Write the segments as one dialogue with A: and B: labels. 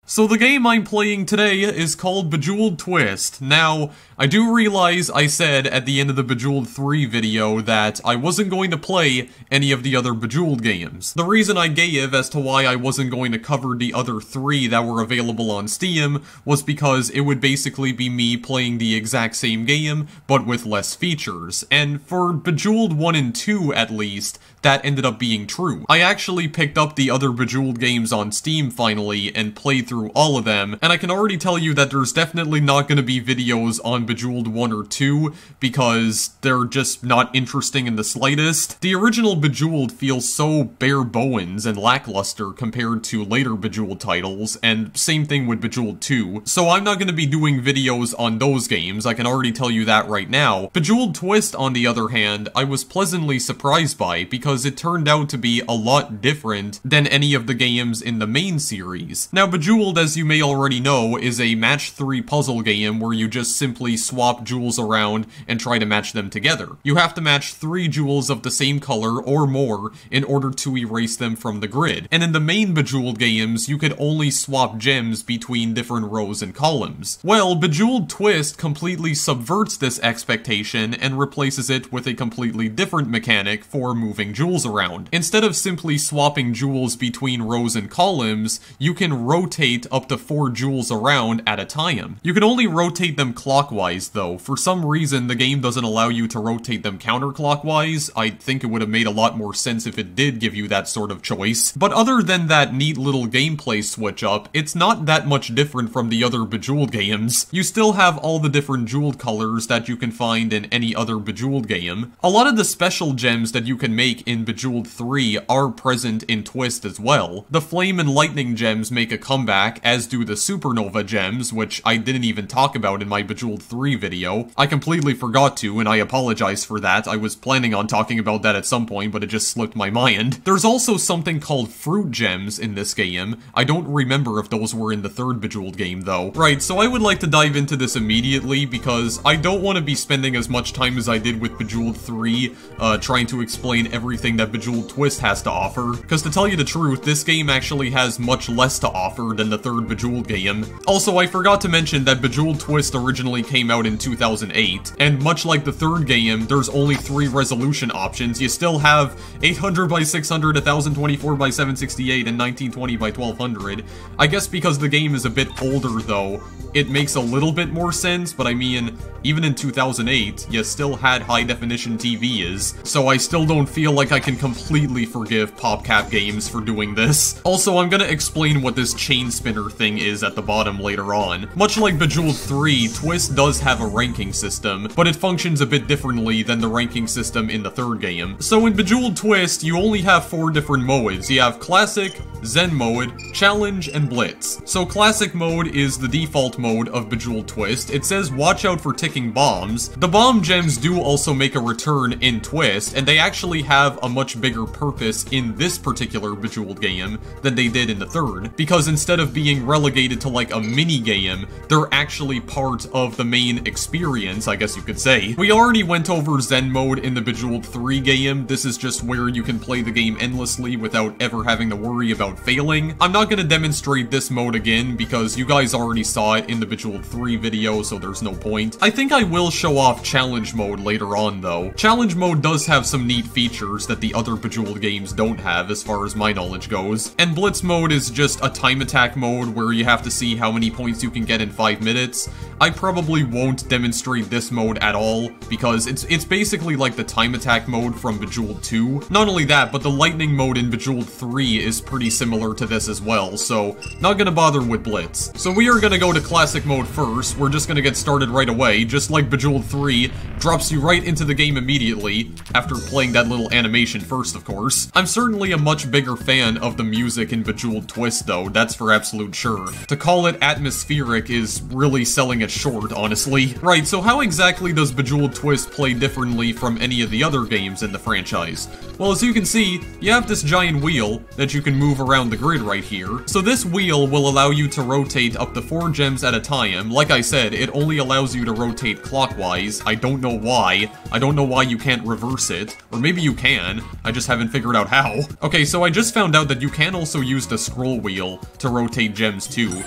A: So the game I'm playing today is called Bejeweled Twist. Now, I do realize I said at the end of the Bejeweled 3 video that I wasn't going to play any of the other Bejeweled games. The reason I gave as to why I wasn't going to cover the other 3 that were available on Steam was because it would basically be me playing the exact same game, but with less features. And for Bejeweled 1 and 2 at least, that ended up being true. I actually picked up the other Bejeweled games on Steam finally and played through all of them, and I can already tell you that there's definitely not going to be videos on Bejeweled 1 or 2 because they're just not interesting in the slightest. The original Bejeweled feels so bare bones and lackluster compared to later Bejeweled titles, and same thing with Bejeweled 2, so I'm not going to be doing videos on those games, I can already tell you that right now. Bejeweled Twist, on the other hand, I was pleasantly surprised by because it turned out to be a lot different than any of the games in the main series. Now, Bejeweled, as you may already know, is a match 3 puzzle game where you just simply swap jewels around and try to match them together. You have to match 3 jewels of the same color or more in order to erase them from the grid. And in the main Bejeweled games, you could only swap gems between different rows and columns. Well, Bejeweled Twist completely subverts this expectation and replaces it with a completely different mechanic for moving jewels around. Instead of simply swapping jewels between rows and columns, you can rotate up to 4 jewels around at a time. You can only rotate them clockwise though. For some reason, the game doesn't allow you to rotate them counterclockwise. I think it would have made a lot more sense if it did give you that sort of choice. But other than that neat little gameplay switch up, it's not that much different from the other Bejeweled games. You still have all the different jeweled colors that you can find in any other Bejeweled game. A lot of the special gems that you can make in Bejeweled 3 are present in Twist as well. The Flame and Lightning gems make a comeback, as do the Supernova gems, which I didn't even talk about in my Bejeweled 3 video. I completely forgot to, and I apologize for that. I was planning on talking about that at some point, but it just slipped my mind. There's also something called Fruit gems in this game. I don't remember if those were in the 3rd Bejeweled game, though. Right, so I would like to dive into this immediately, because I don't want to be spending as much time as I did with Bejeweled 3, trying to explain everything that Bejeweled Twist has to offer, because to tell you the truth, this game actually has much less to offer than the 3rd Bejeweled game. Also, I forgot to mention that Bejeweled Twist originally came out in 2008, and much like the 3rd game, there's only 3 resolution options. You still have 800 by 600, 1024 by 768, and 1920 by 1200. I guess because the game is a bit older though, it makes a little bit more sense, but I mean, even in 2008, you still had high-definition TVs, so I still don't feel like I can completely forgive PopCap Games for doing this. Also, I'm gonna explain what this chain spinner thing is at the bottom later on. Much like Bejeweled 3, Twist does have a ranking system, but it functions a bit differently than the ranking system in the 3rd game. So in Bejeweled Twist, you only have 4 different modes. You have Classic, Zen mode, Challenge, and Blitz. So Classic mode is the default mode of Bejeweled Twist. It says watch out for ticking bombs. The bomb gems do also make a return in Twist, and they actually have a much bigger purpose in this particular Bejeweled game than they did in the 3rd, because instead of being relegated to like a mini game, they're actually part of the main experience, I guess you could say. We already went over Zen mode in the Bejeweled 3 game. This is just where you can play the game endlessly without ever having to worry about failing. I'm not going to demonstrate this mode again because you guys already saw it in the Bejeweled 3 video, so there's no point. I think I will show off Challenge mode later on though. Challenge mode does have some neat features that the other Bejeweled games don't have as far as my knowledge goes. And Blitz mode is just a time attack mode where you have to see how many points you can get in 5 minutes. I probably won't demonstrate this mode at all because it's basically like the time attack mode from Bejeweled 2. Not only that, but the lightning mode in Bejeweled 3 is pretty similar to this as well, so not gonna bother with Blitz. So we are gonna go to Classic mode first. We're just gonna get started right away, just like Bejeweled 3 drops you right into the game immediately, after playing that little animation first, of course. I'm certainly a much bigger fan of the music in Bejeweled Twist though, that's for absolute sure. To call it atmospheric is really selling it short, honestly. Right, so how exactly does Bejeweled Twist play differently from any of the other games in the franchise? Well, as you can see, you have this giant wheel that you can move around the grid right here. So this wheel will allow you to rotate up to 4 gems at a time. Like I said, it only allows you to rotate clockwise. I don't know why. I don't know why you can't reverse it. Or maybe you can. I just haven't figured out how. Okay, so I just found out that you can also use the scroll wheel to rotate rotate gems too.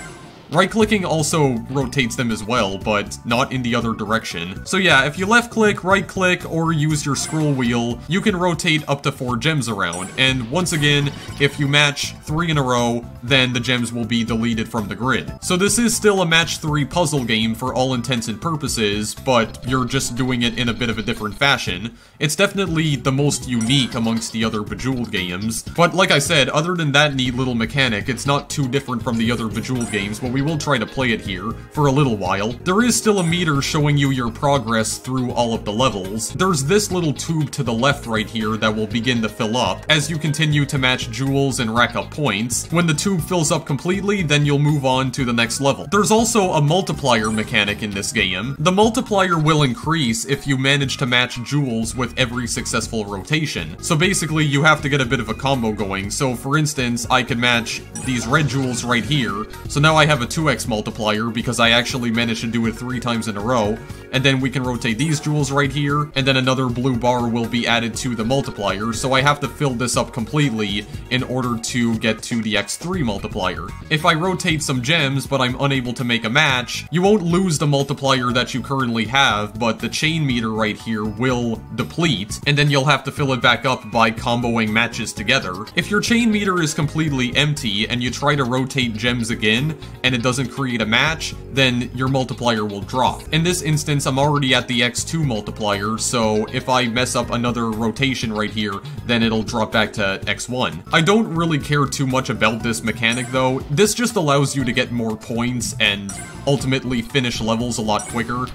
A: Right-clicking also rotates them as well, but not in the other direction. So yeah, if you left-click, right-click, or use your scroll wheel, you can rotate up to 4 gems around. And once again, if you match 3 in a row, then the gems will be deleted from the grid. So this is still a match 3 puzzle game for all intents and purposes, but you're just doing it in a bit of a different fashion. It's definitely the most unique amongst the other Bejeweled games. But like I said, other than that neat little mechanic, it's not too different from the other Bejeweled games, but we will try to play it here for a little while. There is still a meter showing you your progress through all of the levels. There's this little tube to the left right here that will begin to fill up as you continue to match jewels and rack up points. When the tube fills up completely, then you'll move on to the next level. There's also a multiplier mechanic in this game. The multiplier will increase if you manage to match jewels with every successful rotation. So basically, you have to get a bit of a combo going. So for instance, I can match these red jewels right here. So now I have a 2x multiplier because I actually managed to do it 3 times in a row. And then we can rotate these jewels right here, and then another blue bar will be added to the multiplier, so I have to fill this up completely in order to get to the x3 multiplier. If I rotate some gems, but I'm unable to make a match, you won't lose the multiplier that you currently have, but the chain meter right here will deplete, and then you'll have to fill it back up by comboing matches together. If your chain meter is completely empty, and you try to rotate gems again, and it doesn't create a match, then your multiplier will drop. In this instance, I'm already at the x2 multiplier, so if I mess up another rotation right here, then it'll drop back to x1. I don't really care too much about this mechanic though. This just allows you to get more points and ultimately finish levels a lot quicker.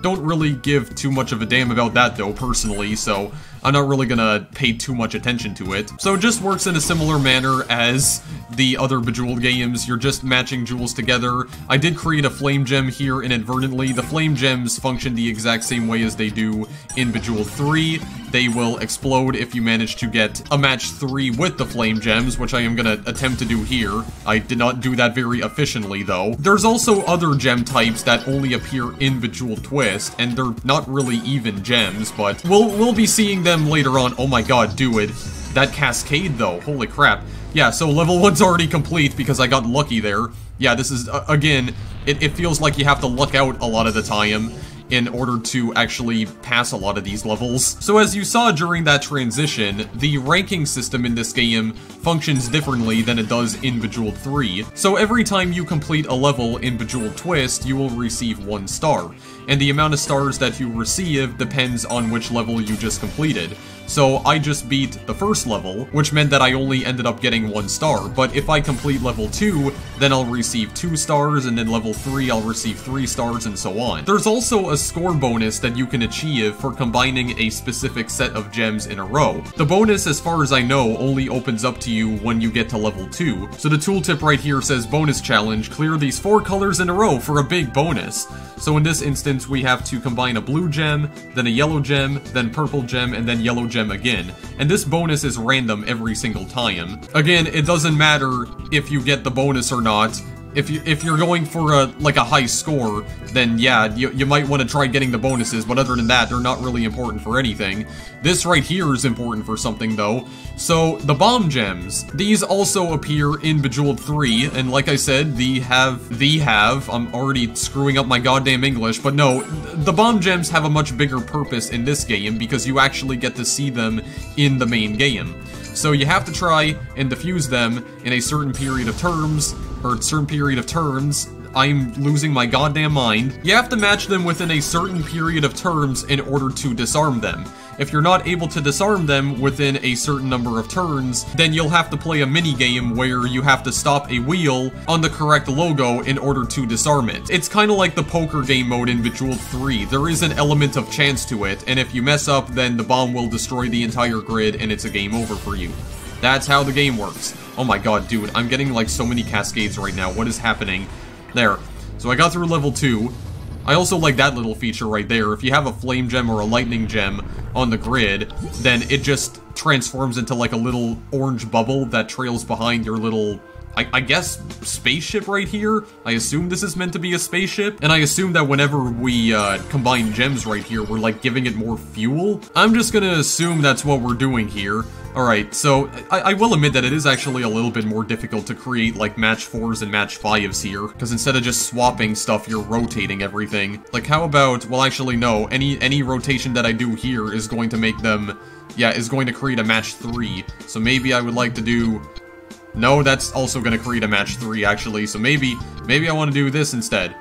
A: Don't really give too much of a damn about that though, personally, so I'm not really gonna pay too much attention to it. So it just works in a similar manner as the other Bejeweled games. You're just matching jewels together. I did create a flame gem here inadvertently. The flame gems function the exact same way as they do in Bejeweled 3. They will explode if you manage to get a match 3 with the flame gems, which I am gonna attempt to do here. I did not do that very efficiently though. There's also other gem types that only appear in Bejeweled Twist, and they're not really even gems, but we'll be seeing them later on. Oh my god, dude. That cascade though, holy crap. Yeah, so level 1's already complete because I got lucky there. Yeah, this is, again, it feels like you have to luck out a lot of the time in order to actually pass a lot of these levels. So as you saw during that transition, the ranking system in this game functions differently than it does in Bejeweled 3. So every time you complete a level in Bejeweled Twist, you will receive 1 star. And the amount of stars that you receive depends on which level you just completed. So I just beat the first level, which meant that I only ended up getting 1 star, but if I complete level 2, then I'll receive 2 stars, and then level 3 I'll receive 3 stars, and so on. There's also a score bonus that you can achieve for combining a specific set of gems in a row. The bonus, as far as I know, only opens up to you when you get to level 2. So the tooltip right here says bonus challenge, clear these 4 colors in a row for a big bonus. So in this instance, we have to combine a blue gem, then a yellow gem, then purple gem, and then yellow gem again. And this bonus is random every single time. Again, it doesn't matter if you get the bonus or not. If you're going for a high score, then yeah, you might want to try getting the bonuses, but other than that, they're not really important for anything. This right here is important for something though. So, the bomb gems. These also appear in Bejeweled 3, and like I said, I'm already screwing up my goddamn English, but no, the bomb gems have a much bigger purpose in this game because you actually get to see them in the main game. So you have to try and defuse them in a certain period of turns. I'm losing my goddamn mind. You have to match them within a certain period of turns in order to disarm them. If you're not able to disarm them within a certain number of turns, then you'll have to play a mini-game where you have to stop a wheel on the correct logo in order to disarm it. It's kinda like the poker game mode in Bejeweled 3. There is an element of chance to it, and if you mess up, then the bomb will destroy the entire grid and it's a game over for you. That's how the game works. Oh my god, dude, I'm getting like so many cascades right now. What is happening? There. So I got through level 2. I also like that little feature right there. If you have a flame gem or a lightning gem on the grid, then it just transforms into like a little orange bubble that trails behind your little I guess, spaceship right here. I assume this is meant to be a spaceship, and I assume that whenever we combine gems right here, we're like giving it more fuel. I'm just gonna assume that's what we're doing here. Alright, so I will admit that it is actually a little bit more difficult to create like match 4s and match 5s here, because instead of just swapping stuff, you're rotating everything. Like how about, well actually no, any rotation that I do here is going to make them, yeah, is going to create a match 3. So maybe I would like to do... No, that's also going to create a match 3, actually, so maybe I want to do this instead.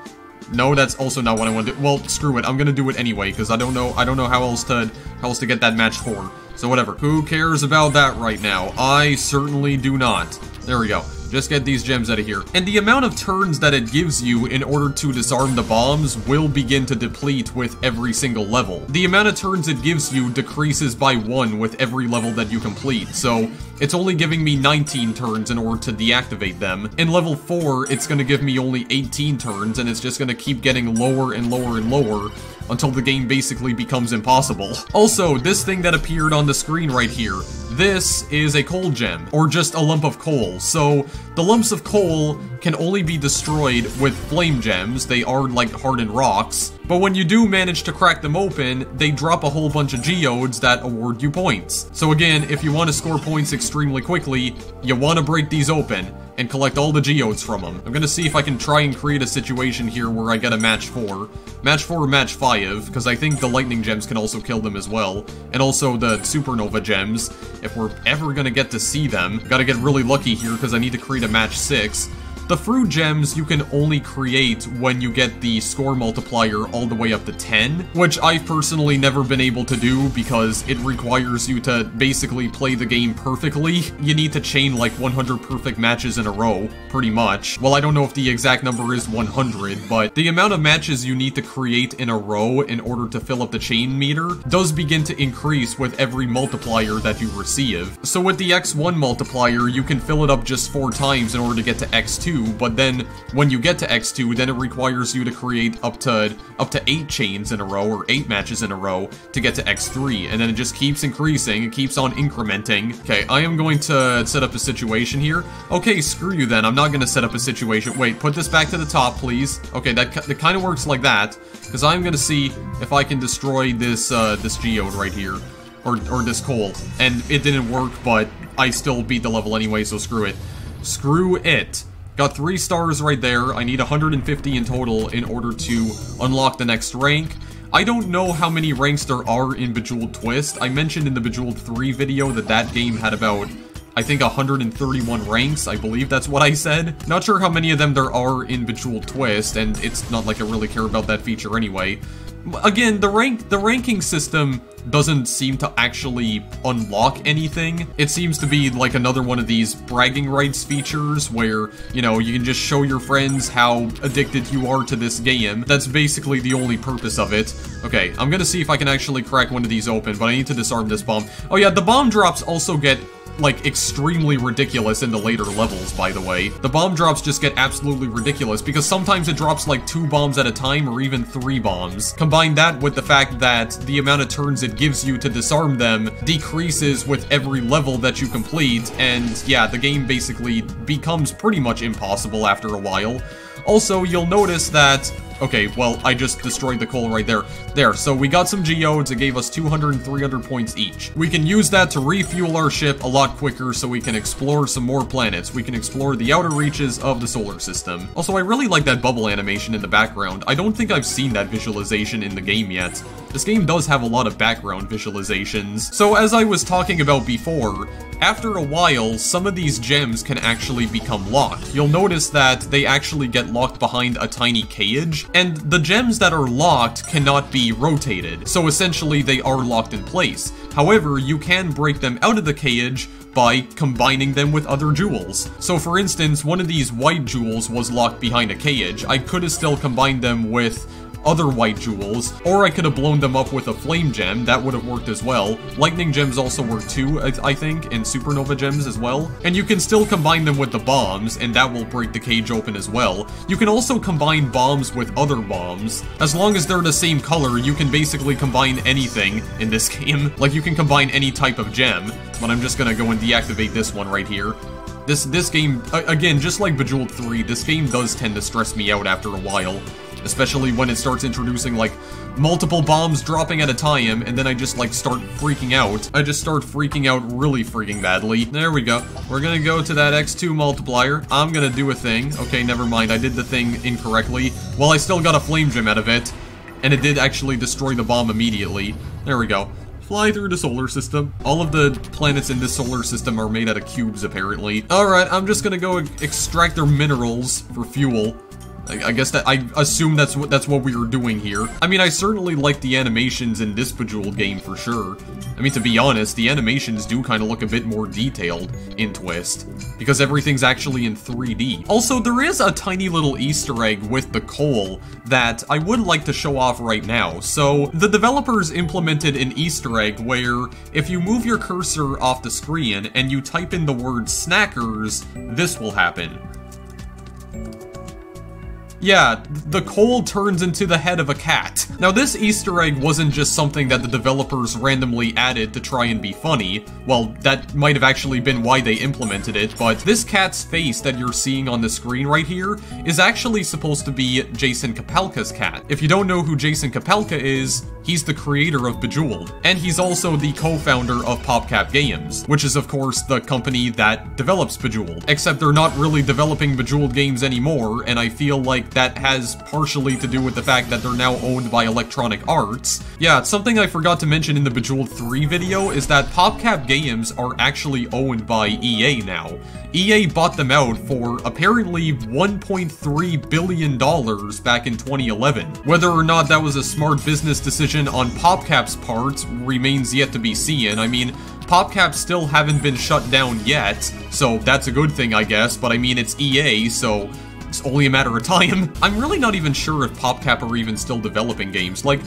A: No, that's also not what I want to do. Well, screw it, I'm going to do it anyway, because I don't know how else to get that match 4. So whatever, who cares about that right now? I certainly do not. There we go. Just get these gems out of here. And the amount of turns that it gives you in order to disarm the bombs will begin to deplete with every single level. The amount of turns it gives you decreases by 1 with every level that you complete, so it's only giving me 19 turns in order to deactivate them. In level 4, it's going to give me only 18 turns, and it's just going to keep getting lower and lower and lower until the game basically becomes impossible. Also, this thing that appeared on the screen right here, this is a coal gem, or just a lump of coal. So, the lumps of coal can only be destroyed with flame gems. They are like hardened rocks. But when you do manage to crack them open, they drop a whole bunch of geodes that award you points. So again, if you want to score points extremely quickly, you want to break these open and collect all the geodes from them. I'm gonna see if I can try and create a situation here where I get a match 4. Match 4 or match 5, because I think the lightning gems can also kill them as well. And also the supernova gems, if we're ever gonna get to see them. Gotta get really lucky here, because I need to create a match 6. The fruit gems you can only create when you get the score multiplier all the way up to 10, which I've personally never been able to do because it requires you to basically play the game perfectly. You need to chain like 100 perfect matches in a row, pretty much. Well, I don't know if the exact number is 100, but the amount of matches you need to create in a row in order to fill up the chain meter does begin to increase with every multiplier that you receive. So with the X1 multiplier, you can fill it up just 4 times in order to get to X2, but then when you get to X2, then it requires you to create up to 8 chains in a row, or 8 matches in a row, to get to X3, and then it just keeps increasing, it keeps on incrementing. Okay, I am going to set up a situation here. Okay, screw you then, I'm not going to set up a situation. Wait, put this back to the top, please. Okay, that kind of works like that, because I'm going to see if I can destroy this, this geode right here, or this coal. And it didn't work, but I still beat the level anyway, so screw it. Screw it. Got 3 stars right there. I need 150 in total in order to unlock the next rank. I don't know how many ranks there are in Bejeweled Twist. I mentioned in the Bejeweled 3 video that that game had about, I think, 131 ranks. I believe that's what I said. Not sure how many of them there are in Bejeweled Twist, and it's not like I really care about that feature anyway. Again, the ranking system doesn't seem to actually unlock anything. It seems to be like another one of these bragging rights features where, you know, you can just show your friends how addicted you are to this game. That's basically the only purpose of it. Okay, I'm gonna see if I can actually crack one of these open, but I need to disarm this bomb. Oh yeah, the bomb drops also get like extremely ridiculous in the later levels, by the way. The bomb drops just get absolutely ridiculous because sometimes it drops like 2 bombs at a time or even 3 bombs. Combine that with the fact that the amount of turns it gives you to disarm them decreases with every level that you complete, and yeah, the game basically becomes pretty much impossible after a while. Also, you'll notice that... Okay, well, I just destroyed the coal right there. There, so we got some geodes, it gave us 200 and 300 points each. We can use that to refuel our ship a lot quicker so we can explore some more planets. We can explore the outer reaches of the solar system. Also, I really like that bubble animation in the background. I don't think I've seen that visualization in the game yet. This game does have a lot of background visualizations. So as I was talking about before, after a while, some of these gems can actually become locked. You'll notice that they actually get locked behind a tiny cage, and the gems that are locked cannot be rotated, so essentially they are locked in place. However, you can break them out of the cage by combining them with other jewels. So for instance, one of these white jewels was locked behind a cage. I could have still combined them with other white jewels, or I could have blown them up with a flame gem. That would have worked as well. Lightning gems also work too, I think, and supernova gems as well. And you can still combine them with the bombs, and that will break the cage open as well. You can also combine bombs with other bombs. As long as they're the same color, you can basically combine anything in this game. Like, you can combine any type of gem, but I'm just gonna go and deactivate this one right here. This game, again, just like Bejeweled 3, this game does tend to stress me out after a while. Especially when it starts introducing, like, multiple bombs dropping at a time, and then I just, like, start freaking out. I just start freaking out really freaking badly. There we go. We're gonna go to that X2 multiplier. I'm gonna do a thing. Okay, never mind. I did the thing incorrectly. Well, I still got a flame gem out of it. And it did actually destroy the bomb immediately. There we go. Fly through the solar system. All of the planets in this solar system are made out of cubes, apparently. Alright, I'm just gonna go extract their minerals for fuel. I guess that, I assume that's what we were doing here. I mean, I certainly like the animations in this Bejeweled game for sure. I mean, to be honest, the animations do kind of look a bit more detailed in Twist, because everything's actually in 3D. Also, there is a tiny little Easter egg with the coal that I would like to show off right now. So, the developers implemented an Easter egg where if you move your cursor off the screen and you type in the word snackers, this will happen. Yeah, the coal turns into the head of a cat. Now this Easter egg wasn't just something that the developers randomly added to try and be funny. Well, that might have actually been why they implemented it, but this cat's face that you're seeing on the screen right here is actually supposed to be Jason Kapelka's cat. If you don't know who Jason Kapelka is, he's the creator of Bejeweled, and he's also the co-founder of PopCap Games, which is of course the company that develops Bejeweled. Except they're not really developing Bejeweled games anymore, and I feel like that has partially to do with the fact that they're now owned by Electronic Arts. Yeah, something I forgot to mention in the Bejeweled 3 video is that PopCap Games are actually owned by EA now. EA bought them out for apparently $1.3 billion back in 2011. Whether or not that was a smart business decision on PopCap's part remains yet to be seen. I mean, PopCap still haven't been shut down yet, so that's a good thing, I guess, but I mean, it's EA, so it's only a matter of time. I'm really not even sure if PopCap are even still developing games. Like,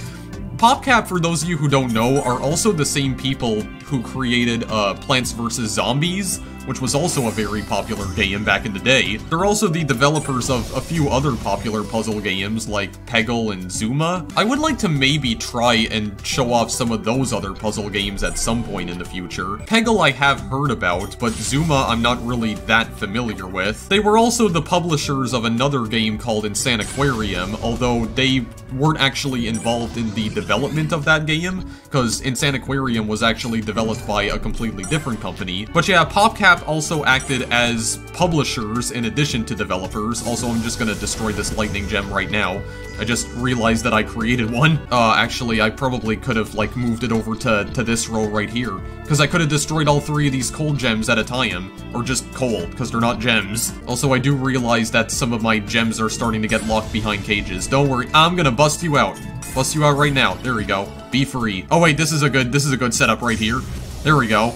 A: PopCap, for those of you who don't know, are also the same people who created Plants vs. Zombies, which was also a very popular game back in the day. They're also the developers of a few other popular puzzle games like Peggle and Zuma. I would like to maybe try and show off some of those other puzzle games at some point in the future. Peggle I have heard about, but Zuma I'm not really that familiar with. They were also the publishers of another game called Insaniquarium, although they weren't actually involved in the development of that game, because Insaniquarium was actually developed by a completely different company. But yeah, PopCap also acted as publishers in addition to developers. Also, I'm just gonna destroy this lightning gem right now. I just realized that I created one. Actually, I probably could have, like, moved it over to this row right here, because I could have destroyed all three of these coal gems at a time. Or just coal, because they're not gems. Also, I do realize that some of my gems are starting to get locked behind cages. Don't worry, I'm gonna bust you out. Bust you out right now. There we go. Be free. Oh wait, this is a good setup right here. There we go.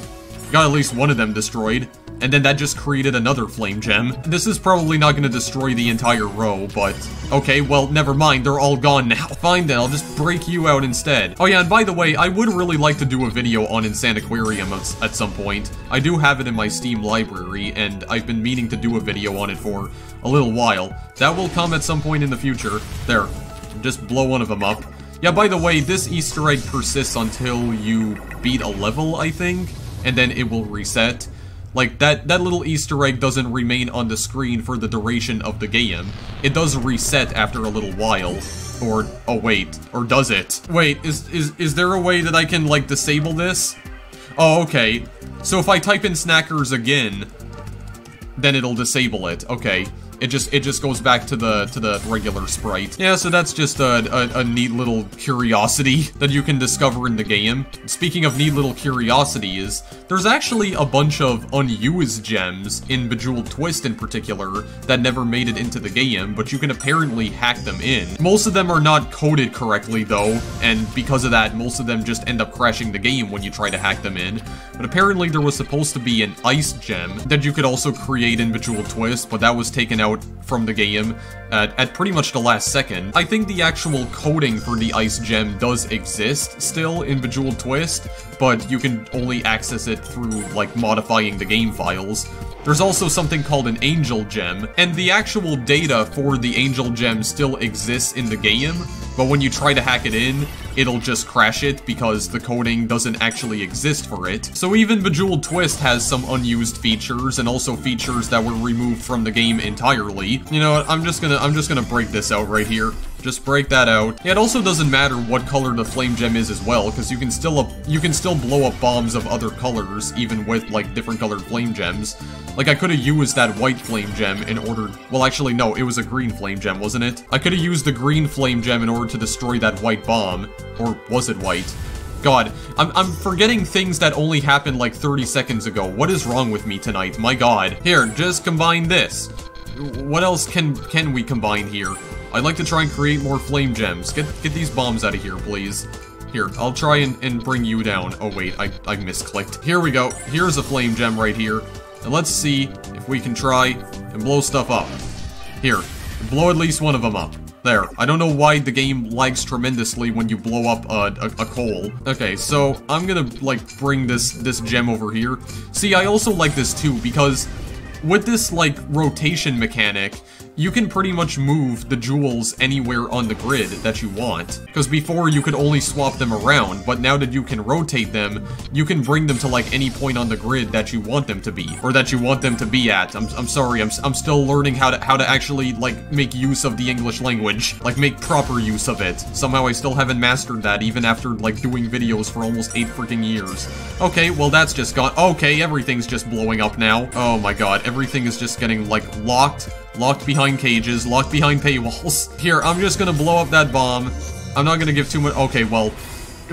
A: Got at least one of them destroyed. And then that just created another flame gem. This is probably not going to destroy the entire row, but okay, well, never mind, they're all gone now. Fine then, I'll just break you out instead. Oh yeah, and by the way, I would really like to do a video on Insaniquarium at some point. I do have it in my Steam library, and I've been meaning to do a video on it for a little while. That will come at some point in the future. There, just blow one of them up. Yeah, by the way, this Easter egg persists until you beat a level, I think, and then it will reset. Like, that little Easter egg doesn't remain on the screen for the duration of the game. It does reset after a little while. Or, oh wait, or does it? Wait, is there a way that I can, like, disable this? Oh, okay. So if I type in snackers again, then it'll disable it. Okay. It just goes back to the regular sprite. Yeah, so that's just a neat little curiosity that you can discover in the game. Speaking of neat little curiosities, there's actually a bunch of unused gems in Bejeweled Twist in particular that never made it into the game, but you can apparently hack them in. Most of them are not coded correctly though, and because of that, most of them just end up crashing the game when you try to hack them in. But apparently there was supposed to be an ice gem that you could also create in Bejeweled Twist, but that was taken out from the game at pretty much the last second. I think the actual coding for the ice gem does exist still in Bejeweled Twist, but you can only access it through, like, modifying the game files. There's also something called an angel gem, and the actual data for the angel gem still exists in the game, but when you try to hack it in, it'll just crash it because the coding doesn't actually exist for it. So even Bejeweled Twist has some unused features, and also features that were removed from the game entirely. You know what, I'm just gonna break this out right here. Just break that out. Yeah, it also doesn't matter what color the flame gem is as well, because you can still blow up bombs of other colors, even with, like, different colored flame gems. Like, I could have used that white flame gem in order... Well, actually, no, it was a green flame gem, wasn't it? I could have used the green flame gem in order to destroy that white bomb. Or was it white? God, I'm forgetting things that only happened like 30 seconds ago. What is wrong with me tonight? My God. Here, just combine this. What else can we combine here? I'd like to try and create more flame gems. Get these bombs out of here, please. Here, I'll try and bring you down. Oh wait, I misclicked. Here we go. Here's a flame gem right here. And let's see if we can try and blow stuff up. Here, blow at least one of them up. There. I don't know why the game lags tremendously when you blow up a coal. Okay, so I'm gonna, like, bring this gem over here. See, I also like this too, because with this, like, rotation mechanic, you can pretty much move the jewels anywhere on the grid that you want. Because before, you could only swap them around, but now that you can rotate them, you can bring them to, like, any point on the grid that you want them to be. Or that you want them to be at. I'm sorry, I'm still learning how to actually, like, make use of the English language. Like, make proper use of it. Somehow I still haven't mastered that, even after, like, doing videos for almost 8 freaking years. Okay, well, that's just gone. Okay, everything's just blowing up now. Oh my God, everything is just getting, like, locked behind cages, locked behind paywalls. Here, I'm just gonna blow up that bomb. I'm not gonna give too much- okay, well,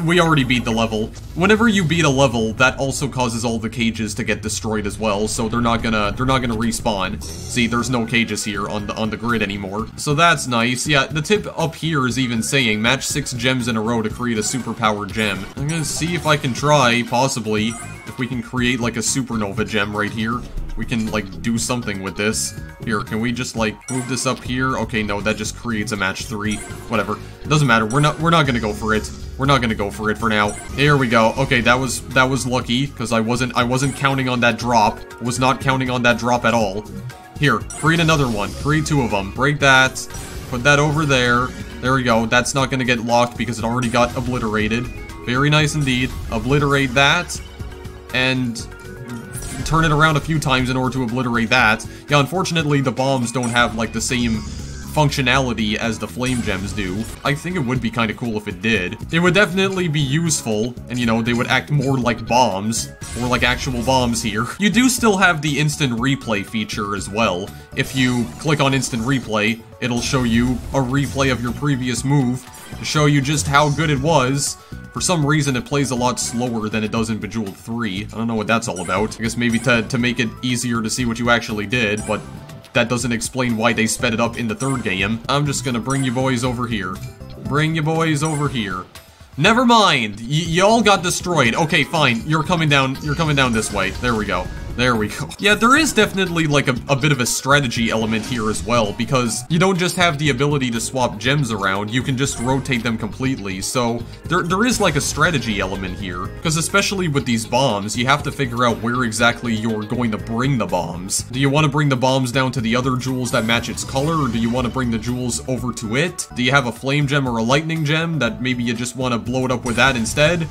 A: we already beat the level. Whenever you beat a level, that also causes all the cages to get destroyed as well, so they're not gonna respawn. See, there's no cages here on the grid anymore. So that's nice. Yeah, the tip up here is even saying, match 6 gems in a row to create a superpowered gem. I'm gonna see if I can try, possibly, if we can create, like, a supernova gem right here. We can, like, do something with this. Here, can we just, like, move this up here? Okay, no, that just creates a match 3. Whatever. Doesn't matter. We're not gonna go for it. We're not gonna go for it for now. Here we go. Okay, that was lucky, because I wasn't counting on that drop. Was not counting on that drop at all. Here, create another one. Create 2 of them. Break that. Put that over there. There we go. That's not gonna get locked because it already got obliterated. Very nice indeed. Obliterate that. And turn it around a few times in order to obliterate that. Yeah, unfortunately, the bombs don't have, like, the same functionality as the flame gems do. I think it would be kind of cool if it did. It would definitely be useful, and, you know, they would act more like bombs, or like actual bombs here. You do still have the instant replay feature as well. If you click on instant replay, it'll show you a replay of your previous move to show you just how good it was. For some reason, it plays a lot slower than it does in Bejeweled 3. I don't know what that's all about. I guess maybe to make it easier to see what you actually did, but that doesn't explain why they sped it up in the 3rd game. I'm just gonna bring you boys over here. Bring you boys over here. Never mind! Y'all got destroyed. Okay, fine. You're coming down this way. There we go. There we go. Yeah, there is definitely, like, a bit of a strategy element here as well, because you don't just have the ability to swap gems around, you can just rotate them completely, so there is, like, a strategy element here. Because especially with these bombs, you have to figure out where exactly you're going to bring the bombs. Do you want to bring the bombs down to the other jewels that match its color, or do you want to bring the jewels over to it? Do you have a flame gem or a lightning gem that maybe you just want to blow it up with that instead?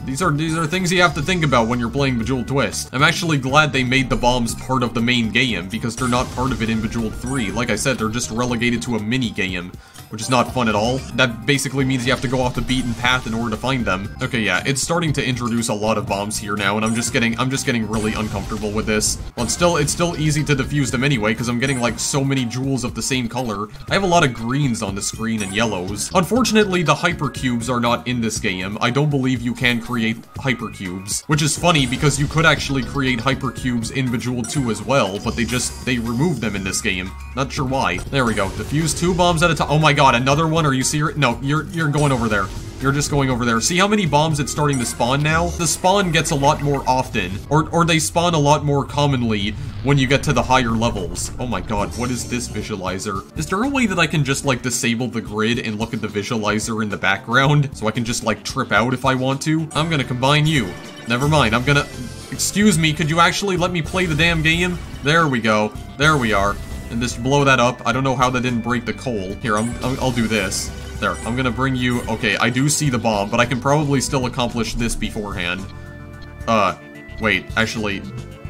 A: These are things you have to think about when you're playing Bejeweled Twist. I'm actually glad they made the bombs part of the main game, because they're not part of it in Bejeweled 3. Like I said, they're just relegated to a mini-game, which is not fun at all. That basically means you have to go off the beaten path in order to find them. Okay, yeah, it's starting to introduce a lot of bombs here now, and I'm just getting really uncomfortable with this. Well, it's still easy to defuse them anyway, because I'm getting, like, so many jewels of the same color. I have a lot of greens on the screen and yellows. Unfortunately, the hypercubes are not in this game. I don't believe you can create hypercubes, which is funny because you could actually create hypercubes in Bejeweled 2 as well, but they removed them in this game. Not sure why. There we go. Defuse 2 bombs at a time. Oh my god, another one? Are you serious? No, you're going over there. You're just going over there. See how many bombs it's starting to spawn now? The spawn gets a lot more often, or they spawn a lot more commonly when you get to the higher levels. Oh my god, what is this visualizer? Is there a way that I can just, like, disable the grid and look at the visualizer in the background, so I can just, like, trip out if I want to? I'm gonna combine you. Never mind, I'm gonna... Excuse me, could you actually let me play the damn game? There we go. There we are. And just blow that up. I don't know how that didn't break the coal. Here, I'll do this. There, I'm gonna bring you... Okay, I do see the bomb, but I can probably still accomplish this beforehand. Wait, actually...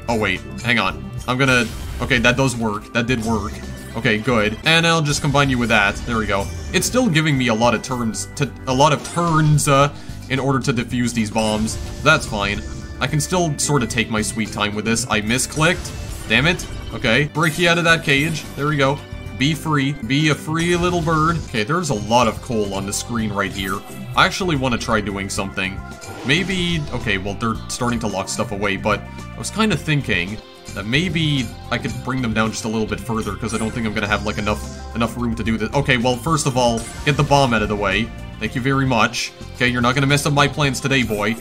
A: Oh, wait, hang on. I'm gonna... Okay, that does work. That did work. Okay, good. And I'll just combine you with that. There we go. It's still giving me a lot of turns in order to defuse these bombs. That's fine. I can still sort of take my sweet time with this. I misclicked. Damn it. Okay, break you out of that cage. There we go. Be free. Be a free little bird. Okay, there's a lot of coal on the screen right here. I actually want to try doing something. Maybe... Okay, well, they're starting to lock stuff away, but I was kind of thinking that maybe I could bring them down just a little bit further, because I don't think I'm going to have, like, enough room to do this. Okay, well, first of all, get the bomb out of the way. Thank you very much. Okay, you're not going to mess up my plans today, boy.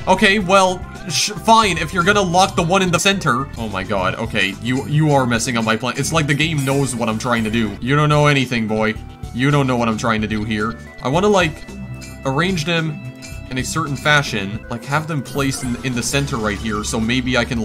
A: Okay, well, fine, if you're gonna lock the one in the center. Oh my god, okay, you are messing up my plan. It's like the game knows what I'm trying to do. You don't know anything, boy. You don't know what I'm trying to do here. I want to, like, arrange them in a certain fashion, like, have them placed in the center right here, so maybe I can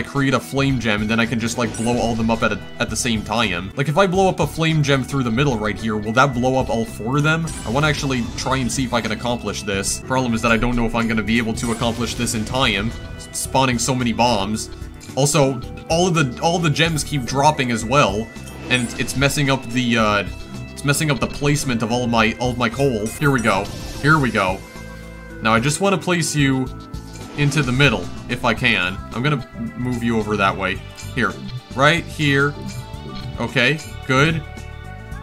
A: create a flame gem, and then I can just, like, blow all them up at the same time. Like, if I blow up a flame gem through the middle right here, will that blow up all 4 of them? I want to actually try and see if I can accomplish this. Problem is that I don't know if I'm going to be able to accomplish this in time, spawning so many bombs. Also, all the gems keep dropping as well, and it's messing up the, placement of all of my coal. Here we go. Here we go. Now, I just want to place you into the middle, if I can. I'm gonna move you over that way. Here. Right here. Okay, good.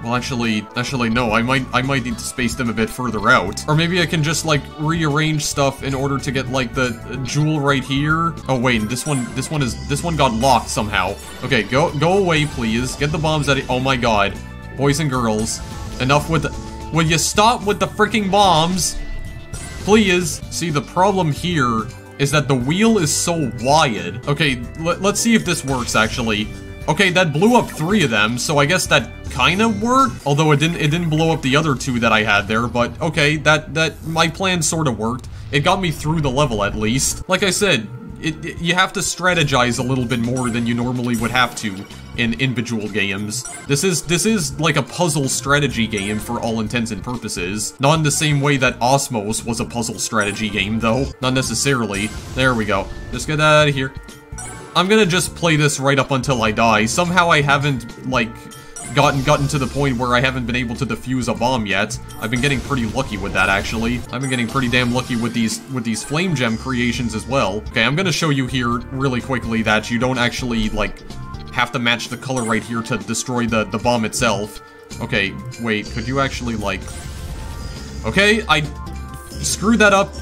A: Well, actually, no. I might need to space them a bit further out. Or maybe I can just, like, rearrange stuff in order to get, like, the jewel right here. Oh, wait, this one got locked somehow. Okay, go away, please. Get the bombs out of... Oh my god. Boys and girls. Enough with the... Will you stop with the freaking bombs? Please. See, the problem here is that the wheel is so wide. Okay, let's see if this works, actually. Okay, that blew up 3 of them, so I guess that kind of worked. Although it didn't blow up the other 2 that I had there, but okay, that my plan sort of worked. It got me through the level, at least. Like I said, you have to strategize a little bit more than you normally would have to in Bejeweled games. This is like a puzzle strategy game for all intents and purposes. Not in the same way that Osmos was a puzzle strategy game, though. Not necessarily. There we go. Just get that out of here. I'm gonna just play this right up until I die. Somehow I haven't, like, gotten to the point where I haven't been able to defuse a bomb yet. I've been getting pretty lucky with that, actually. I've been getting pretty damn lucky with these flame gem creations as well. Okay, I'm gonna show you here really quickly that you don't actually, like, have to match the color right here to destroy the bomb itself. Okay, wait, could you actually, like... Okay, I screwed that up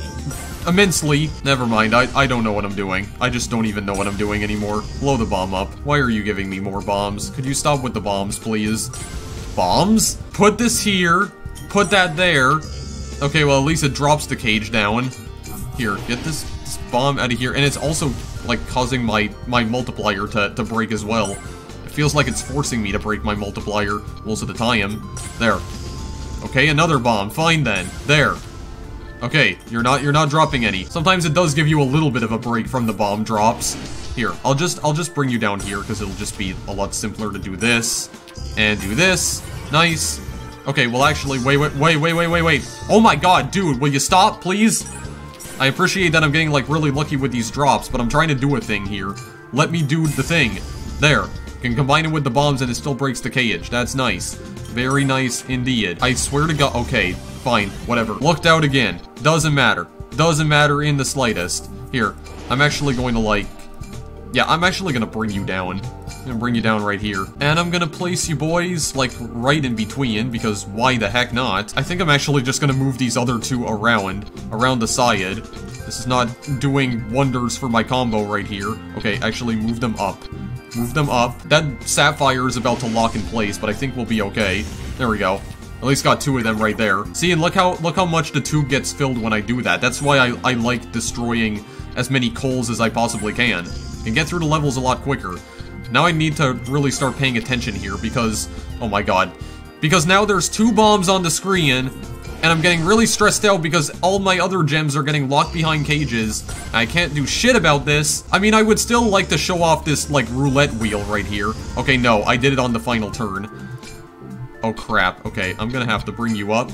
A: immensely. Never mind, I don't know what I'm doing. I just don't even know what I'm doing anymore. Blow the bomb up. Why are you giving me more bombs? Could you stop with the bombs, please? Bombs? Put this here. Put that there. Okay, well, at least it drops the cage down. Here, get this bomb out of here. And it's also, like, causing my multiplier to break as well. It feels like it's forcing me to break my multiplier most of the time. There. Okay, another bomb. Fine then. There. Okay, you're not dropping any. Sometimes it does give you a little bit of a break from the bomb drops. Here, I'll just bring you down here because it'll just be a lot simpler to do this and do this. Nice. Okay, well actually, wait. Oh my god, dude, will you stop, please? I appreciate that I'm getting, like, really lucky with these drops, but I'm trying to do a thing here. Let me do the thing. There. You can combine it with the bombs and it still breaks the cage. That's nice. Very nice indeed. I swear to god. Okay, fine. Whatever. Looked out again. Doesn't matter. Doesn't matter in the slightest. Here. I'm actually going to, like... Yeah, I'm actually going to bring you down. I'm gonna bring you down right here. And I'm gonna place you boys, like, right in between, because why the heck not? I think I'm actually just gonna move these other 2 around the side. This is not doing wonders for my combo right here. Okay, actually move them up. Move them up. That sapphire is about to lock in place, but I think we'll be okay. There we go. At least got 2 of them right there. See, and look how much the tube gets filled when I do that. That's why I like destroying as many coals as I possibly can. And get through the levels a lot quicker. Now I need to really start paying attention here because, oh my god. Because now there's 2 bombs on the screen, And I'm getting really stressed out because all my other gems are getting locked behind cages. I can't do shit about this. I mean, I would still like to show off this, like, roulette wheel right here. Okay, no, I did it on the final turn. Oh, crap. Okay, I'm gonna have to bring you up.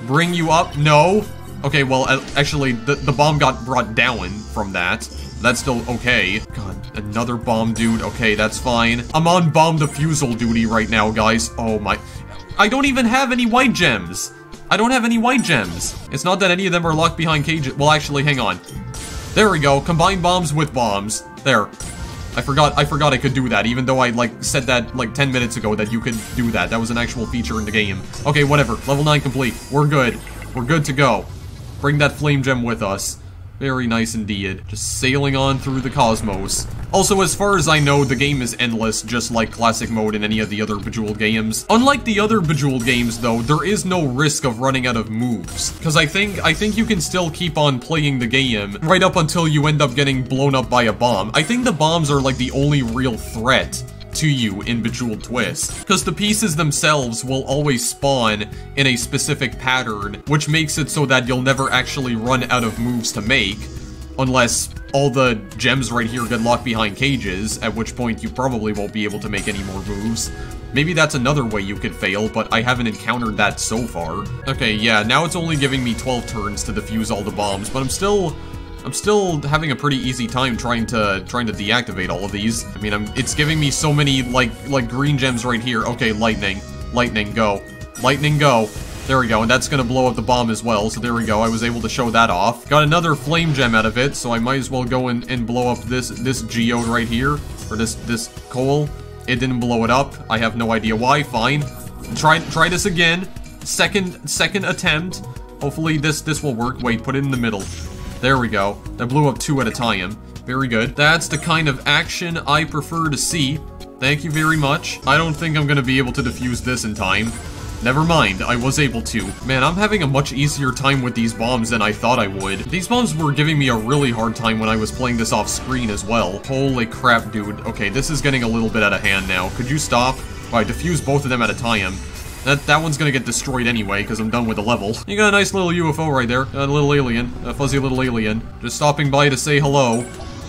A: Bring you up? No. Okay, well, actually, the bomb got brought down from that. That's still okay. God, another bomb dude. Okay, that's fine. I'm on bomb defusal duty right now, guys. Oh my... I don't even have any white gems. I don't have any white gems. It's not that any of them are locked behind cages. Well, actually, hang on. There we go. Combine bombs with bombs. There. I forgot I could do that, even though I, like, said that, like, 10 minutes ago that you could do that. That was an actual feature in the game. Okay, whatever. Level 9 complete. We're good. We're good to go. Bring that flame gem with us. Very nice indeed. Just sailing on through the cosmos. Also, as far as I know, the game is endless, just like Classic Mode in any of the other Bejeweled games. Unlike the other Bejeweled games, though, there is no risk of running out of moves. Because I think you can still keep on playing the game right up until you end up getting blown up by a bomb. I think the bombs are, like, the only real threat to you in Bejeweled Twist, because the pieces themselves will always spawn in a specific pattern, which makes it so that you'll never actually run out of moves to make, unless all the gems right here get locked behind cages, at which point you probably won't be able to make any more moves. Maybe that's another way you could fail, but I haven't encountered that so far. Okay, yeah, now it's only giving me 12 turns to defuse all the bombs, but I'm still having a pretty easy time trying to deactivate all of these. I mean, it's giving me so many, like green gems right here. Okay, lightning. Lightning, go. Lightning, go. There we go, and that's gonna blow up the bomb as well, so there we go, I was able to show that off. Got another flame gem out of it, so I might as well go and blow up this geode right here, or this coal. It didn't blow it up. I have no idea why. Fine. Try this again. Second attempt. Hopefully this will work. Wait, put it in the middle. There we go. That blew up 2 at a time. Very good. That's the kind of action I prefer to see. Thank you very much. I don't think I'm gonna be able to defuse this in time. Never mind, I was able to. Man, I'm having a much easier time with these bombs than I thought I would. These bombs were giving me a really hard time when I was playing this off screen as well. Holy crap, dude. Okay, this is getting a little bit out of hand now. Could you stop? Alright, defuse both of them at a time. That one's gonna get destroyed anyway, because I'm done with the level. You got a nice little UFO right there. A little alien. A fuzzy little alien. Just stopping by to say hello.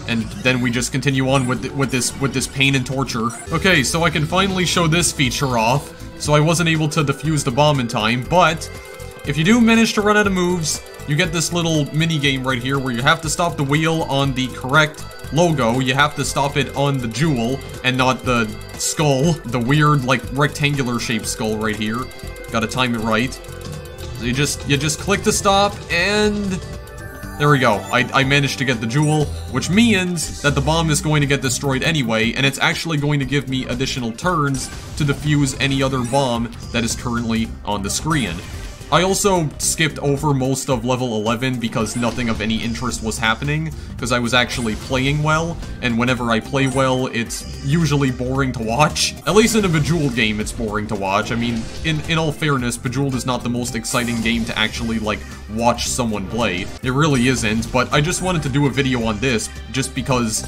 A: And then we just continue on with this pain and torture. Okay, so I can finally show this feature off. So I wasn't able to defuse the bomb in time, but if you do manage to run out of moves, you get this little mini-game right here where you have to stop the wheel on the correct logo. You have to stop it on the jewel and not the skull, the weird, like, rectangular shaped skull right here. Gotta time it right. So you just click to stop, and there we go. I managed to get the jewel, which means that the bomb is going to get destroyed anyway, and it's actually going to give me additional turns to defuse any other bomb that is currently on the screen. I also skipped over most of level 11 because nothing of any interest was happening, because I was actually playing well, and whenever I play well, it's usually boring to watch. At least in a Bejeweled game, it's boring to watch. I mean, in all fairness, Bejeweled is not the most exciting game to actually, like, watch someone play. It really isn't, but I just wanted to do a video on this, just because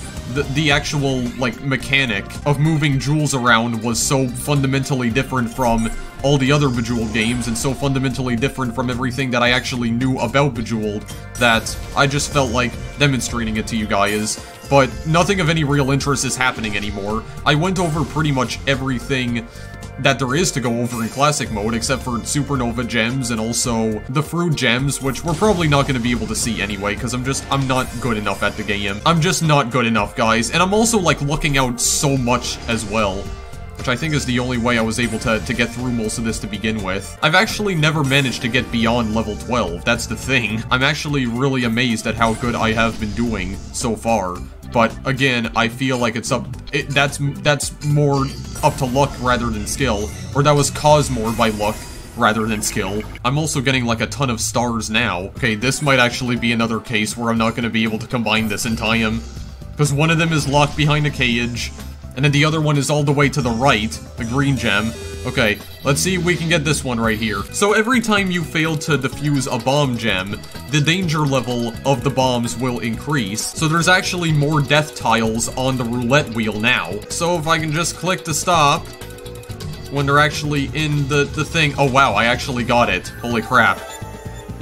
A: the actual, like, mechanic of moving jewels around was so fundamentally different from all the other Bejeweled games, and so fundamentally different from everything that I actually knew about Bejeweled, that I just felt like demonstrating it to you guys. But nothing of any real interest is happening anymore. I went over pretty much everything that there is to go over in Classic Mode, except for Supernova Gems and also the Fruit Gems, which we're probably not going to be able to see anyway, because I'm not good enough at the game. I'm just not good enough, guys, and I'm also, like, looking out so much as well, which I think is the only way I was able to get through most of this to begin with. I've actually never managed to get beyond level 12, that's the thing. I'm actually really amazed at how good I have been doing so far. But again, I feel like that's more up to luck rather than skill, or that was caused more by luck rather than skill. I'm also getting like a ton of stars now. Okay, this might actually be another case where I'm not going to be able to combine this in time, because one of them is locked behind a cage, and then the other one is all the way to the right, the green gem. Okay, let's see if we can get this one right here. So every time you fail to defuse a bomb gem, the danger level of the bombs will increase. So there's actually more death tiles on the roulette wheel now. So if I can just click to stop when they're actually in the thing. Oh wow, I actually got it. Holy crap.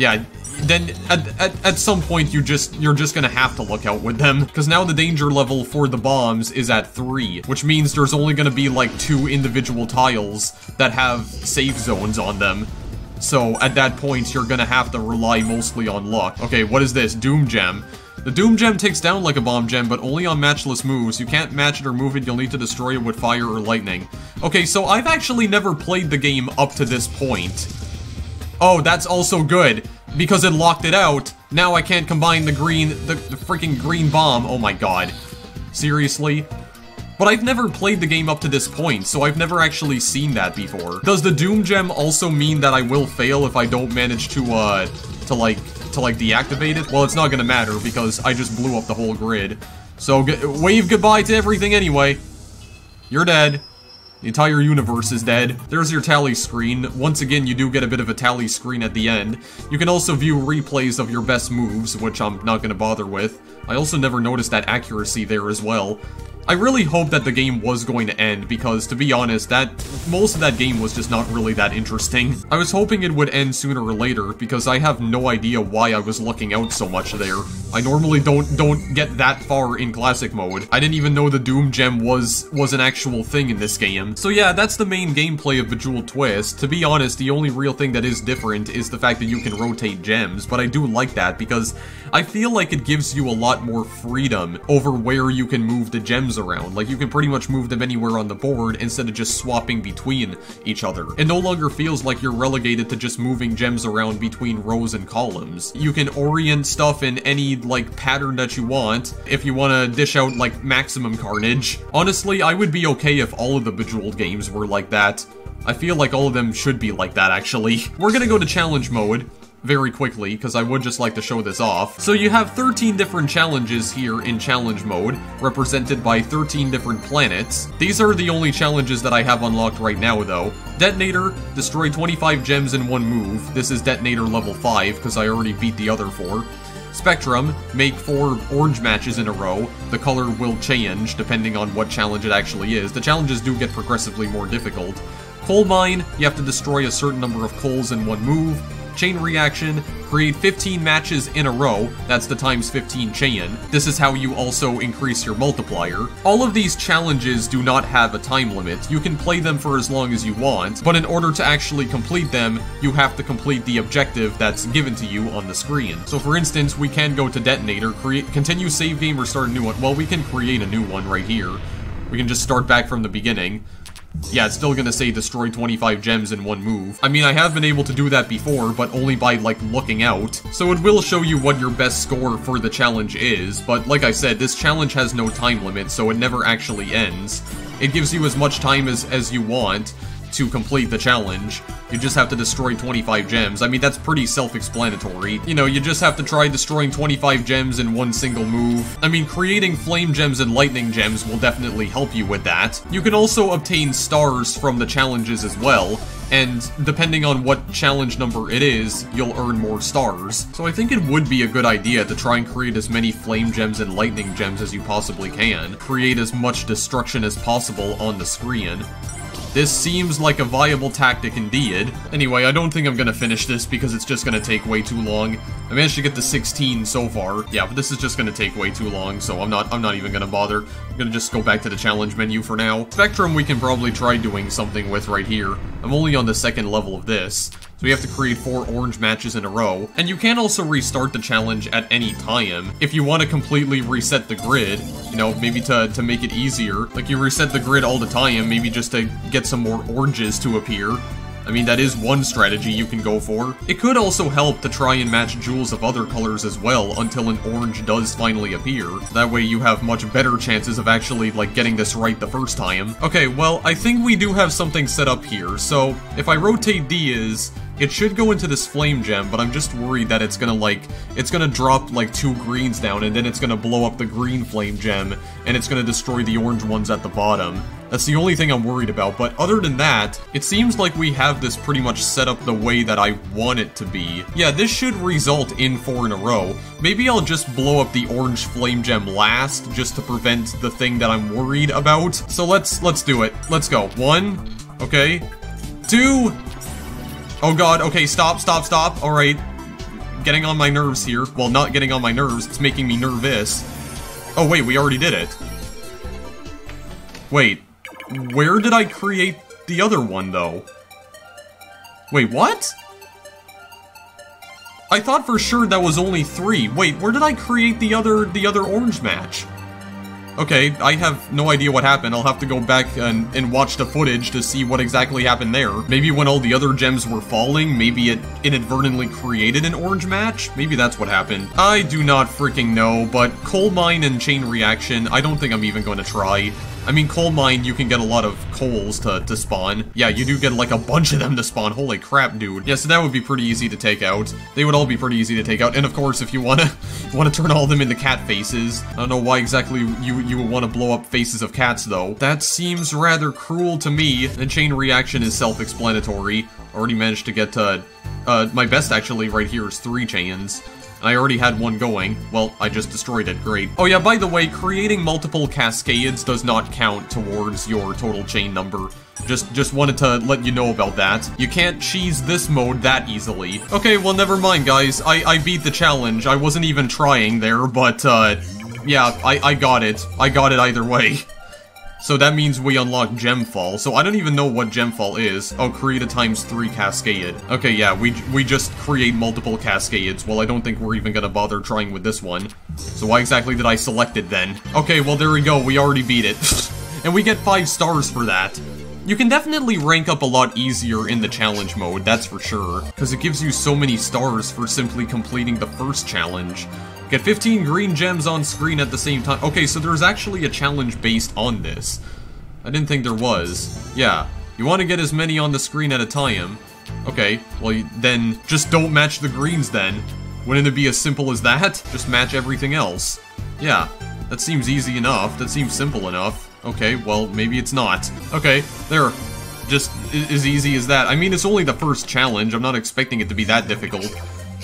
A: Yeah, then at some point you're just gonna have to look out with them, because now the danger level for the bombs is at 3, which means there's only gonna be like 2 individual tiles that have safe zones on them. So at that point you're gonna have to rely mostly on luck. Okay, what is this? Doom Gem. The Doom Gem takes down like a bomb gem, but only on matchless moves. You can't match it or move it, you'll need to destroy it with fire or lightning. Okay, so I've actually never played the game up to this point. Oh, that's also good, because it locked it out. Now I can't combine the freaking green bomb. Oh my god. Seriously? But I've never played the game up to this point, so I've never actually seen that before. Does the Doom Gem also mean that I will fail if I don't manage to deactivate it? Well, it's not gonna matter, because I just blew up the whole grid. So, wave goodbye to everything anyway. You're dead. The entire universe is dead. There's your tally screen. Once again, you do get a bit of a tally screen at the end. You can also view replays of your best moves, which I'm not gonna bother with. I also never noticed that accuracy there as well. I really hope that the game was going to end, because, to be honest, most of that game was just not really that interesting. I was hoping it would end sooner or later, because I have no idea why I was looking out so much there. I normally don't get that far in classic mode. I didn't even know the Doom Gem was an actual thing in this game. So yeah, that's the main gameplay of Bejeweled Twist. To be honest, the only real thing that is different is the fact that you can rotate gems, but I do like that, because I feel like it gives you a lot more freedom over where you can move the gems around. Like, you can pretty much move them anywhere on the board instead of just swapping between each other. It no longer feels like you're relegated to just moving gems around between rows and columns. You can orient stuff in any, like, pattern that you want, if you want to dish out, like, maximum carnage. Honestly, I would be okay if all of the Bejeweled games were like that. I feel like all of them should be like that, actually. We're gonna go to challenge mode very quickly, because I would just like to show this off. So you have 13 different challenges here in challenge mode, represented by 13 different planets. These are the only challenges that I have unlocked right now, though. Detonator, destroy 25 gems in one move. This is Detonator level 5, because I already beat the other 4. Spectrum, make 4 orange matches in a row. The color will change depending on what challenge it actually is. The challenges do get progressively more difficult. Coal Mine, you have to destroy a certain number of coals in one move. Chain Reaction, create 15 matches in a row, that's the times 15 chain. This is how you also increase your multiplier. All of these challenges do not have a time limit. You can play them for as long as you want, but in order to actually complete them, you have to complete the objective that's given to you on the screen. So for instance, we can go to Detonator, continue save game or start a new one. Well, we can create a new one right here. We can just start back from the beginning. Yeah, it's still gonna say destroy 25 gems in one move. I mean, I have been able to do that before, but only by, like, looking out. So it will show you what your best score for the challenge is, but like I said, this challenge has no time limit, so it never actually ends. It gives you as much time as you want to complete the challenge. You just have to destroy 25 gems. I mean, that's pretty self-explanatory. You know, you just have to try destroying 25 gems in one single move. I mean, creating flame gems and lightning gems will definitely help you with that. You can also obtain stars from the challenges as well, and depending on what challenge number it is, you'll earn more stars. So I think it would be a good idea to try and create as many flame gems and lightning gems as you possibly can. Create as much destruction as possible on the screen. This seems like a viable tactic indeed. Anyway, I don't think I'm gonna finish this because it's just gonna take way too long. I managed to get to 16 so far. Yeah, but this is just gonna take way too long, so I'm not even gonna bother. I'm gonna just go back to the challenge menu for now. Spectrum we can probably try doing something with right here. I'm only on the second level of this. So we have to create 4 orange matches in a row. And you can also restart the challenge at any time. If you want to completely reset the grid, you know, maybe to make it easier. Like, you reset the grid all the time, maybe just to get some more oranges to appear. I mean, that is one strategy you can go for. It could also help to try and match jewels of other colors as well until an orange does finally appear. That way you have much better chances of actually, like, getting this right the first time. Okay, well, I think we do have something set up here. So, if I rotate these, it should go into this flame gem, but I'm just worried that it's gonna drop, like, 2 greens down, and then it's gonna blow up the green flame gem, and it's gonna destroy the orange ones at the bottom. That's the only thing I'm worried about, but other than that, it seems like we have this pretty much set up the way that I want it to be. Yeah, this should result in 4 in a row. Maybe I'll just blow up the orange flame gem last, just to prevent the thing that I'm worried about. So let's do it. Let's go. 1, okay, 2, oh god, okay, stop, alright. getting on my nerves here. Well, not getting on my nerves, it's making me nervous. Oh wait, we already did it. Wait, where did I create the other one, though? Wait, what? I thought for sure that was only 3. Wait, where did I create the other orange match? Okay, I have no idea what happened. I'll have to go back and watch the footage to see what exactly happened there. Maybe when all the other gems were falling, maybe it inadvertently created an orange match? Maybe that's what happened. I do not freaking know, but coal mine and chain reaction, I don't think I'm even going to try. I mean, coal mine, you can get a lot of coals to spawn. Yeah, you do get like a bunch of them to spawn. Holy crap, dude. Yeah, so that would be pretty easy to take out. They would all be pretty easy to take out. And of course, if you wanna turn all of them into cat faces. I don't know why exactly you would want to blow up faces of cats, though. That seems rather cruel to me. And chain reaction is self-explanatory. Already managed to get my best actually right here is 3 chains. I already had one going. Well, I just destroyed it. Great. Oh yeah, by the way, creating multiple cascades does not count towards your total chain number. Just wanted to let you know about that. You can't cheese this mode that easily. Okay, well, never mind, guys. I beat the challenge. I wasn't even trying there, but, yeah, I got it. I got it either way. So that means we unlock Gemfall. So I don't even know what Gemfall is. Oh, create a ×3 cascade. Okay, yeah, we just create multiple cascades. Well, I don't think we're even gonna bother trying with this one. So why exactly did I select it then? Okay, well, there we go. We already beat it. And we get 5 stars for that. You can definitely rank up a lot easier in the challenge mode, that's for sure. Because it gives you so many stars for simply completing the first challenge. Get 15 green gems on screen at the same time. Okay, so there's actually a challenge based on this. I didn't think there was. Yeah, you want to get as many on the screen at a time. Okay, well then just don't match the greens then. Wouldn't it be as simple as that? Just match everything else. Yeah, that seems easy enough. That seems simple enough. Okay, well, maybe it's not. Okay, there. Just as easy as that. I mean, it's only the first challenge. I'm not expecting it to be that difficult.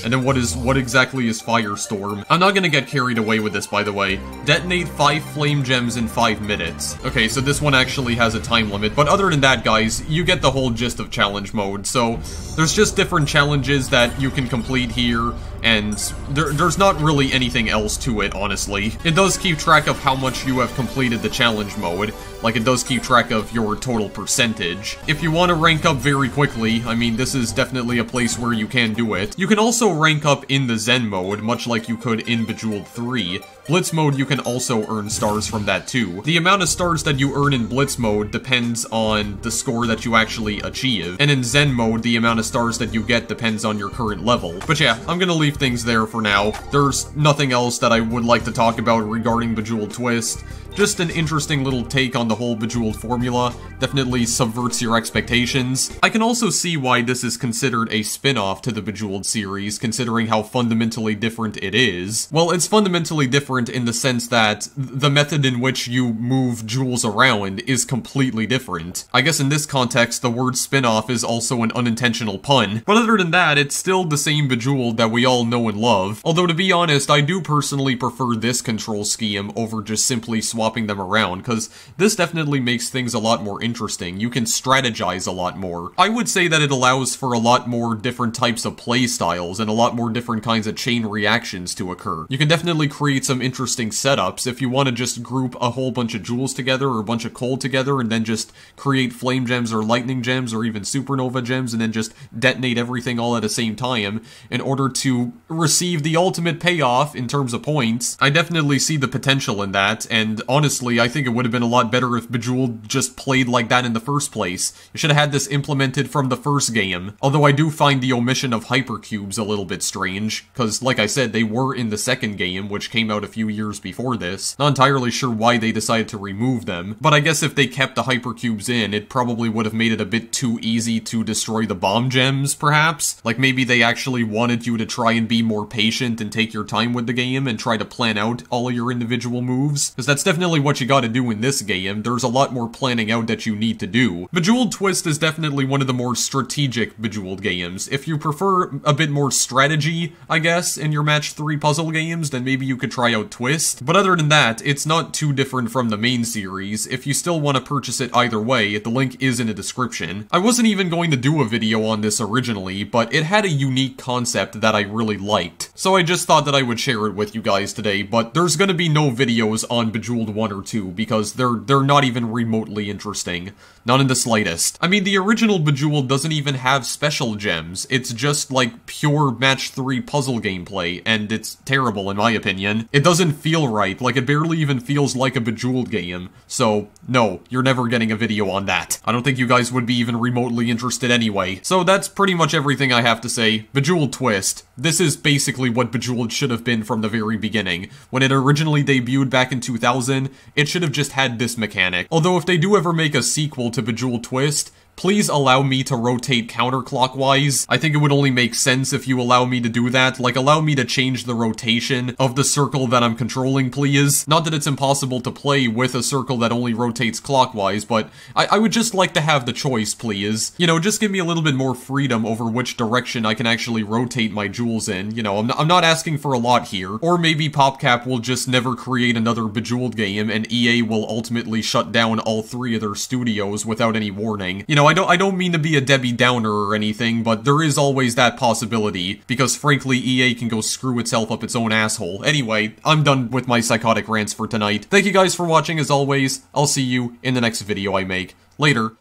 A: And then what exactly is Firestorm? I'm not gonna get carried away with this, by the way. Detonate 5 flame gems in 5 minutes. Okay, so this one actually has a time limit, but other than that, guys, you get the whole gist of challenge mode. So, there's just different challenges that you can complete here, and there's not really anything else to it, honestly. It does keep track of how much you have completed the challenge mode, like it does keep track of your total percentage. If you want to rank up very quickly, I mean, this is definitely a place where you can do it. You can also rank up in the Zen mode, much like you could in Bejeweled 3. Blitz mode, you can also earn stars from that too. The amount of stars that you earn in Blitz mode depends on the score that you actually achieve, and in Zen mode, the amount of stars that you get depends on your current level. But yeah, I'm gonna leave things there for now. There's nothing else that I would like to talk about regarding Bejeweled Twist. Just an interesting little take on the whole Bejeweled formula. Definitely subverts your expectations. I can also see why this is considered a spin-off to the Bejeweled series, considering how fundamentally different it is. Well, it's fundamentally different in the sense that the method in which you move jewels around is completely different. I guess in this context, the word spin-off is also an unintentional pun. But other than that, it's still the same Bejeweled that we all know and love. Although, to be honest, I do personally prefer this control scheme over just simply swapping them around, because this definitely makes things a lot more interesting. You can strategize a lot more. I would say that it allows for a lot more different types of play styles and a lot more different kinds of chain reactions to occur. You can definitely create some interesting setups if you want to just group a whole bunch of jewels together or a bunch of coal together and then just create flame gems or lightning gems or even supernova gems and then just detonate everything all at the same time in order to receive the ultimate payoff in terms of points. I definitely see the potential in that, and honestly, I think it would have been a lot better if Bejeweled just played like that in the first place. You should have had this implemented from the first game. Although I do find the omission of hypercubes a little bit strange, because like I said, they were in the second game, which came out a few years before this. Not entirely sure why they decided to remove them, but I guess if they kept the hypercubes in, it probably would have made it a bit too easy to destroy the bomb gems, perhaps? Like maybe they actually wanted you to try and be more patient and take your time with the game and try to plan out all of your individual moves, because that's definitely what you gotta do in this game. There's a lot more planning out that you need to do. Bejeweled Twist is definitely one of the more strategic Bejeweled games. If you prefer a bit more strategy, I guess, in your match 3 puzzle games, then maybe you could try out Bejeweled Twist, but other than that, it's not too different from the main series. If you still want to purchase it either way, the link is in the description. I wasn't even going to do a video on this originally, but it had a unique concept that I really liked, so I just thought that I would share it with you guys today, but there's gonna be no videos on Bejeweled 1 or 2, because they're not even remotely interesting. Not in the slightest. I mean, the original Bejeweled doesn't even have special gems. It's just, like, pure Match 3 puzzle gameplay, and it's terrible in my opinion. It doesn't feel right, like it barely even feels like a Bejeweled game. So, no, you're never getting a video on that. I don't think you guys would be even remotely interested anyway. So that's pretty much everything I have to say. Bejeweled Twist. This is basically what Bejeweled should have been from the very beginning. When it originally debuted back in 2000, it should have just had this mechanic. Although if they do ever make a sequel to Bejeweled Twist, please allow me to rotate counterclockwise. I think it would only make sense if you allow me to do that. Like, allow me to change the rotation of the circle that I'm controlling, please. Not that it's impossible to play with a circle that only rotates clockwise, but I would just like to have the choice, please. You know, just give me a little bit more freedom over which direction I can actually rotate my jewels in. You know, I'm not asking for a lot here. Or maybe PopCap will just never create another Bejeweled game, and EA will ultimately shut down all 3 of their studios without any warning. You know, I don't mean to be a Debbie Downer or anything, but there is always that possibility, because frankly, EA can go screw itself up its own asshole. Anyway, I'm done with my psychotic rants for tonight. Thank you guys for watching as always. I'll see you in the next video I make. Later.